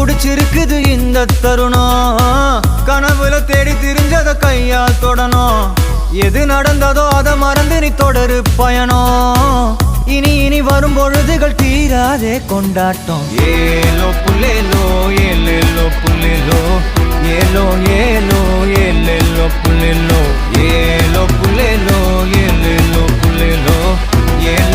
புடிச்சிருக்குது இந்த தருணம். கனவுல தேடி திரிஞ்சத கையால் தொடணும். எது நடந்ததோ அதை மறந்து நீ தொடரு பயணம். இனி இனி வரும் பொழுதுகள் தீராதே கொண்டாட்டம். ஏலோ புல்லேலோ ஏலேலோ புல்லேலோ ஏலோ ஏலோ ஏலேலோ புல்லேலோ ஏலோ புல்லேலோ ஏலேலோ புல்லேலோ ஏலோ